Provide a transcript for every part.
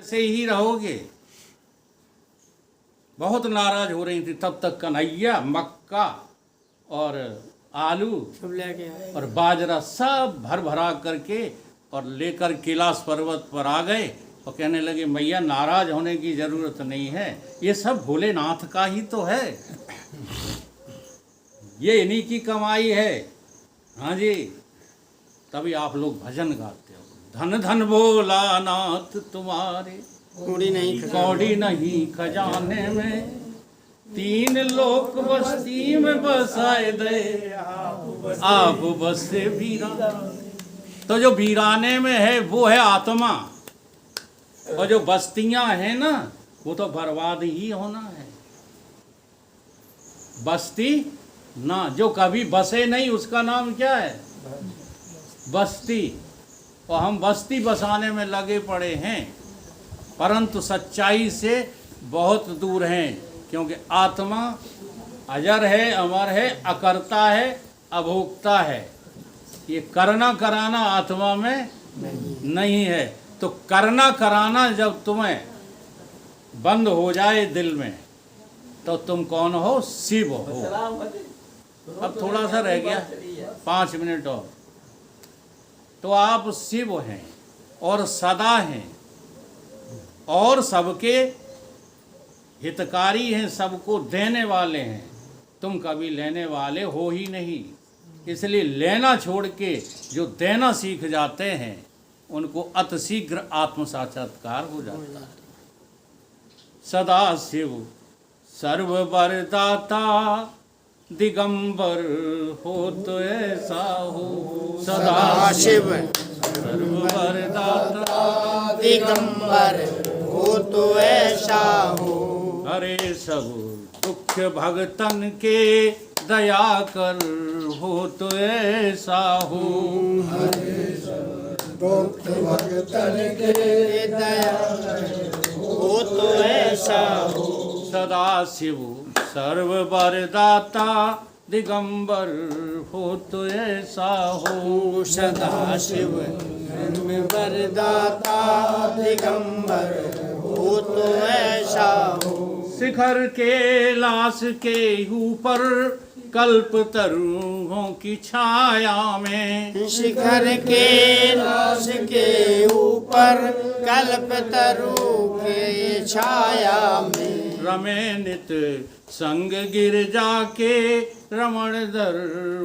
से ही रहोगे। बहुत नाराज हो रही थी तब तक कन्हैया मक्का और आलू और बाजरा सब भर भरा करके और लेकर कैलाश पर्वत पर आ गए और कहने लगे मैया नाराज होने की जरूरत नहीं है, ये सब भोलेनाथ का ही तो है, ये इन्हीं की कमाई है। हाँ जी, तभी आप लोग भजन गाते हो, धन धन भोला नाथ तुम्हारे कौड़ी नहीं खजाने में, तीन लोक बस्ती में बसाए दे आप बसे वीराने। तो जो वीराने में है वो है आत्मा, और जो बस्तियां हैं ना वो तो बर्बाद ही होना है। बस्ती ना जो कभी बसे नहीं उसका नाम क्या है? बस्ती। और हम बस्ती बसाने में लगे पड़े हैं, परंतु सच्चाई से बहुत दूर हैं, क्योंकि आत्मा अजर है, अमर है, अकर्ता है, अभोक्ता है। ये करना कराना आत्मा में नहीं है। तो करना कराना जब तुम्हें बंद हो जाए दिल में तो तुम कौन हो? शिव हो। अब थोड़ा सा रह गया, 5 मिनट और। तो आप शिव हैं और सदा हैं और सबके हितकारी हैं, सबको देने वाले हैं। तुम कभी लेने वाले हो ही नहीं, इसलिए लेना छोड़ के जो देना सीख जाते हैं उनको अतिशीघ्र आत्म साक्षात्कार हो जाता है। सदा शिव सर्व वरदाता दिगंबर हो तो ऐसा हो, सदा शिव सर्व वरदाता दिगंबर हो तो ऐसा हो। हरे सब दुख भगतन के दया कर हो तो ऐसा हो, हरे सब दुख भगतन के दया हो तो ऐसा हो। सदा शिव सर्व वरदाता दिगंबर हो तो ऐसा हो, सदा शिव सर्व वरदाता दिगंबर हो तो ऐसा हो। शिखर कैलाश के ऊपर कल्प तरुओं की छाया में, शिखर कैलाश के ऊपर कल्प तरु के छाया में, रमे नित संग गिरजा के रमण दर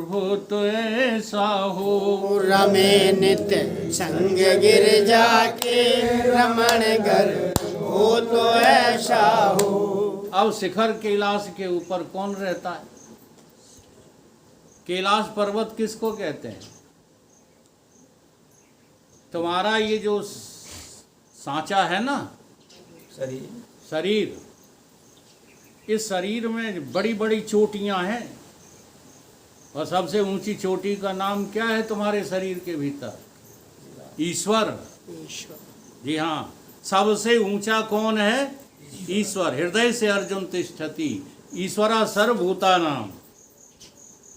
हो तो ऐसा हो, रमे नित संग गिरजा के रमण घर हो तो ऐसा हो। अब शिखर कैलाश के ऊपर कौन रहता है? कैलाश पर्वत किसको कहते हैं? तुम्हारा ये जो सांचा है ना, शरीर, इस शरीर में बड़ी बड़ी चोटियां हैं, और सबसे ऊंची चोटी का नाम क्या है तुम्हारे शरीर के भीतर? ईश्वर। जी हाँ, सबसे ऊंचा कौन है? ईश्वर। हृदय से अर्जुन तिष्ठति ईश्वरा सर्वभूतानाम।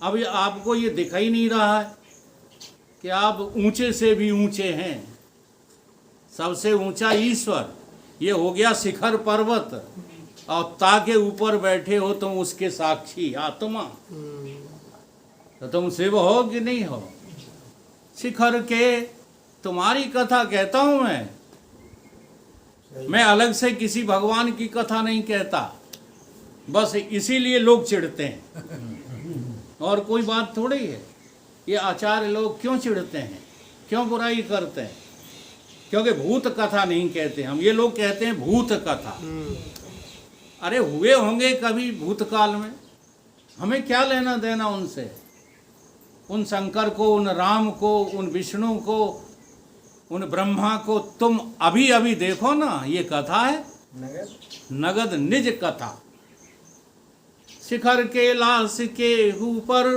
अब आपको ये दिखाई नहीं रहा है कि आप ऊंचे से भी ऊंचे हैं। सबसे ऊंचा ईश्वर, ये हो गया शिखर पर्वत, और ताके ऊपर बैठे हो तुम उसके साक्षी आत्मा, तो तुम शिव हो कि नहीं हो? शिखर के तुम्हारी कथा कहता हूं मैं अलग से किसी भगवान की कथा नहीं कहता, बस इसीलिए लोग चिढ़ते हैं और कोई बात थोड़ी है। ये आचार्य लोग क्यों चिढ़ते हैं, क्यों बुराई करते हैं? क्योंकि भूत कथा नहीं कहते हम, ये लोग कहते हैं भूत कथा। अरे हुए होंगे कभी भूतकाल में, हमें क्या लेना देना उनसे? उन शंकर को, उन राम को, उन विष्णु को, उन ब्रह्मा को तुम अभी अभी देखो ना, ये कथा है नगद निज कथा। शिखर कैलाश के ऊपर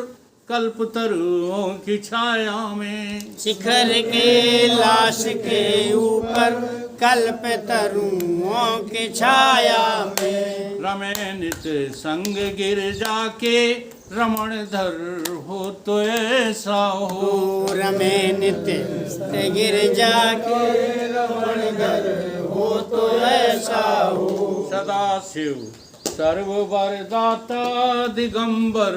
कल्प तरुओं की छाया में, शिखर कैलाश के ऊपर कल्प तरुओं की छाया में, रमे नित संग गिरजा के रमण धर हो तो ऐसा हो। रमे नित्य गिरजा के रमण घर हो तो ऐसा हो। सदा शिव सर्व वरदाता दिगंबर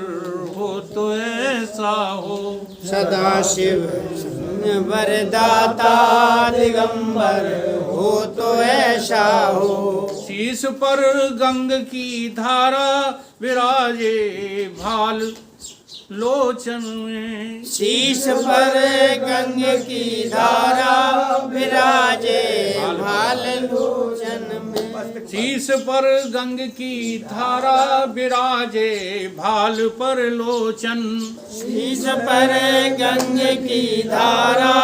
हो तो ऐसा हो। सदा शिव वरदाता दिगंबर हो तो ऐसा हो। शीश पर गंग की धारा विराजे भाल लोचन में। शीश पर गंग की धारा विराजे भाल लोचन में। शीश पर गंग की धारा विराजे भाल पर लोचन। शीश पर गंग की धारा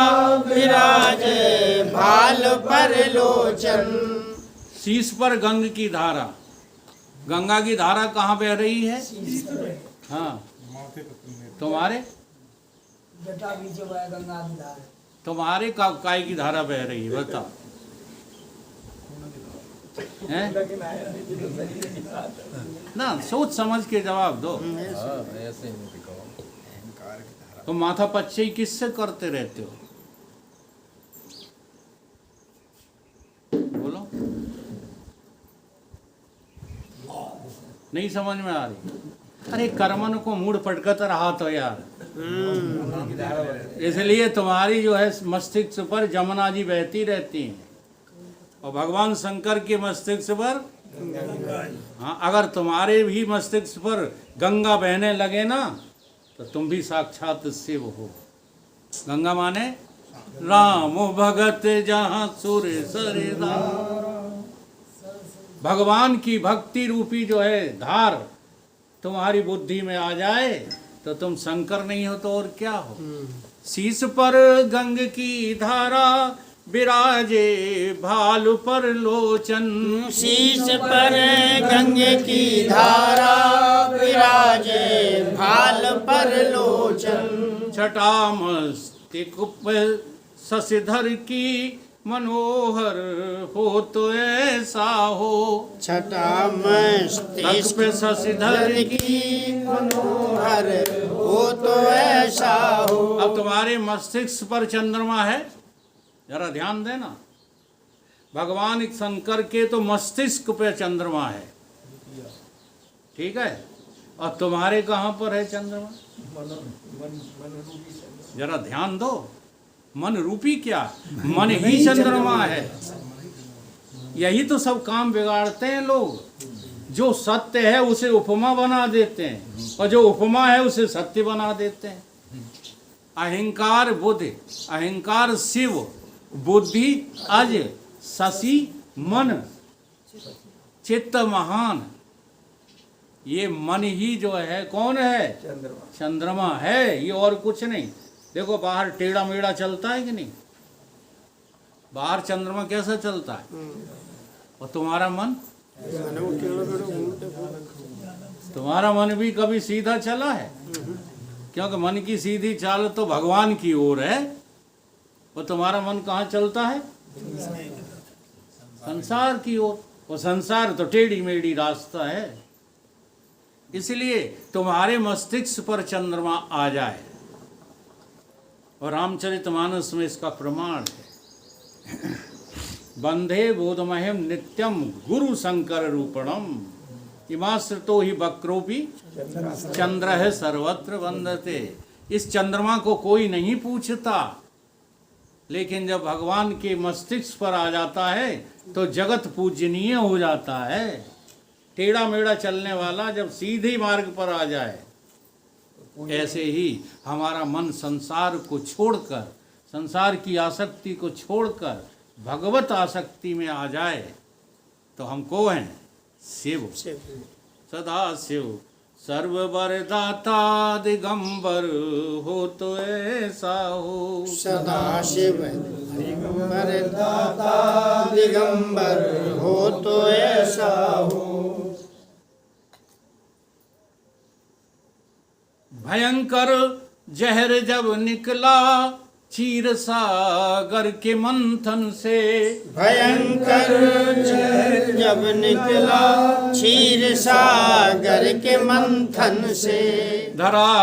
विराजे भाल पर लोचन। शीश पर गंग की धारा, गंगा की धारा कहाँ बह रही है? हाँ, तुम्हारे तुम्हारे काय की धारा बह रही है, बताओ। हैं? ना सोच समझ के जवाब दो। तो माथा पच्चे किससे करते रहते हो? बोलो, नहीं समझ में आ रही? अरे कर्मन को मूड पटकत रहा तो यार। इसलिए तुम्हारी जो है मस्तिष्क पर जमुना जी बहती रहती हैं और भगवान शंकर के मस्तिष्क पर, हाँ, अगर तुम्हारे भी मस्तिष्क पर गंगा बहने लगे ना तो तुम भी साक्षात शिव हो। गंगा माने राम भगत जहाँ सुर सरिदा। भगवान की भक्ति रूपी जो है धार तुम्हारी बुद्धि में आ जाए तो तुम शंकर नहीं हो तो और क्या हो। शीश पर गंग की धारा विराजे भाल पर लोचन। शीश पर गंग की धारा विराजे भाल पर लोचन। छटा मस्तिष्क पर शशिधर की मनोहर हो तो ऐसा हो। छटा मस्तिष्क पे शशिधर की मनोहर हो तो ऐसा हो। अब तुम्हारे मस्तिष्क पर चंद्रमा है, जरा ध्यान देना। भगवान शंकर के तो मस्तिष्क पे चंद्रमा है, ठीक है, और तुम्हारे कहाँ पर है चंद्रमा? जरा ध्यान दो। मन रूपी क्या? मन ही चंद्रमा है। यही तो सब काम बिगाड़ते हैं लोग। जो सत्य है उसे उपमा बना देते हैं और जो उपमा है उसे सत्य बना देते हैं। अहंकार बुद्धि, अहंकार शिव, बुद्धि अज, शशि मन, चित्त महान। ये मन ही जो है कौन है? चंद्रमा है, ये और कुछ नहीं। देखो बाहर टेढ़ा मेढ़ा चलता है कि नहीं? बाहर चंद्रमा कैसा चलता है? और तुम्हारा मन, तुम्हारा मन भी कभी सीधा चला है? क्योंकि मन की सीधी चाल तो भगवान की ओर है, और तुम्हारा मन कहाँ चलता है? संसार की ओर। वो संसार तो टेढ़ी मेढ़ी रास्ता है। इसलिए तुम्हारे मस्तिष्क पर चंद्रमा आ जाए, और रामचरितमानस में इसका प्रमाण है। बंधे बोधमयम नित्यम गुरु शंकर रूपणम इमाश्रितो ही वक्रोपि चंद्र है सर्वत्र वंदते। इस चंद्रमा को कोई नहीं पूछता, लेकिन जब भगवान के मस्तिष्क पर आ जाता है तो जगत पूजनीय हो जाता है। टेढ़ा मेढ़ा चलने वाला जब सीधे मार्ग पर आ जाए, ऐसे ही हमारा मन संसार को छोड़कर, संसार की आसक्ति को छोड़कर भगवत आसक्ति में आ जाए तो हमको हैं शिव। सदा शिव सर्व वरदाता दिगंबर हो तो ऐसा हो। सदा शिव वरदाता दिगंबर हो तो ऐसा हो। भयंकर जहर जब निकला क्षीर सागर के मंथन से। भयंकर जल जब निकला क्षीर सागर के मंथन से। धरा